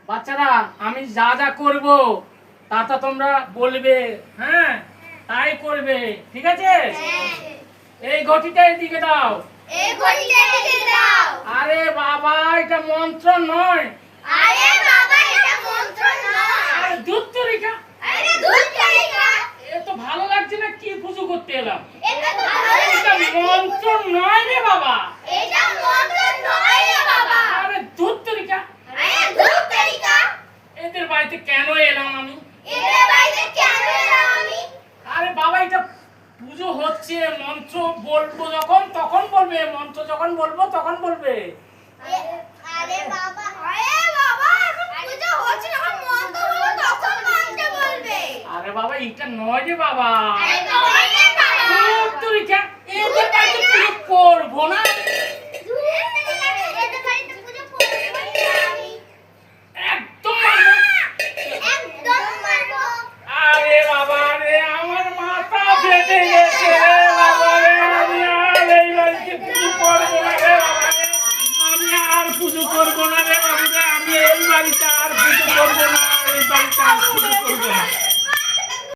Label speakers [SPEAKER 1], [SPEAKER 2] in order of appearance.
[SPEAKER 1] বাচ্চারা আমি যা যা করব তা তা তোমরা বলবে, হ্যাঁ তাই করবে, ঠিক আছে? এই ঘটিটা এদিকে দাও।
[SPEAKER 2] এই ঘটিটা এদিকে দাও।
[SPEAKER 1] আরে বাবা এটা মন্ত্র নয়।
[SPEAKER 2] আরে বাবা এটা মন্ত্র নয়।
[SPEAKER 1] আরে দুধ তরিকা।
[SPEAKER 2] আরে দুধ তরিকা।
[SPEAKER 1] এ তো ভালো লাগছে না, কি পুজো করতে এলাম?
[SPEAKER 2] এটা তো ভালো
[SPEAKER 1] এটা
[SPEAKER 2] লাগছে।
[SPEAKER 1] মন্ত্র নয় রে বাবা।
[SPEAKER 2] এটা মন্ত্র নয় রে বাবা।
[SPEAKER 1] আরে দুধ তরিকা।
[SPEAKER 2] আরে দুধ তরিকা।
[SPEAKER 1] এদের বাড়িতে কেন এলাম আমি?
[SPEAKER 2] এদের বাড়িতে কেন এলাম আমি?
[SPEAKER 1] আরে বাবা এটা পুজো হচ্ছে, মন্ত্র বলবো যখন তখন বলবে, মন্ত্র যখন বলবো তখন বলবে।
[SPEAKER 2] আরে বাবা এখন পূজা হচ্ছে, যখন মন্ত্র বলবো তখন মন্ত্র বলবে।
[SPEAKER 1] আরে বাবা এটা নয় রে বাবা।
[SPEAKER 2] আরে নয় রে বাবা।
[SPEAKER 1] দুধ তরিকা। এদের বাড়িতে পুজো করবো না।
[SPEAKER 2] এদের বাড়িতে পূজা করবো না আমি।
[SPEAKER 1] একদম মানবো।
[SPEAKER 2] একদম মানবো।
[SPEAKER 1] আরে বাবা রে আমার মাথা ফেটে গেছে রে বাবা রে, আমি আর এই বাড়িতে পুজো করবো না রে বাবা রে। আমি আর পুজো করবো না রে বাবা রে, আমি এই বাড়িতে আর পুজো করবো না, এই বাড়িতে আর পুজো করবো না।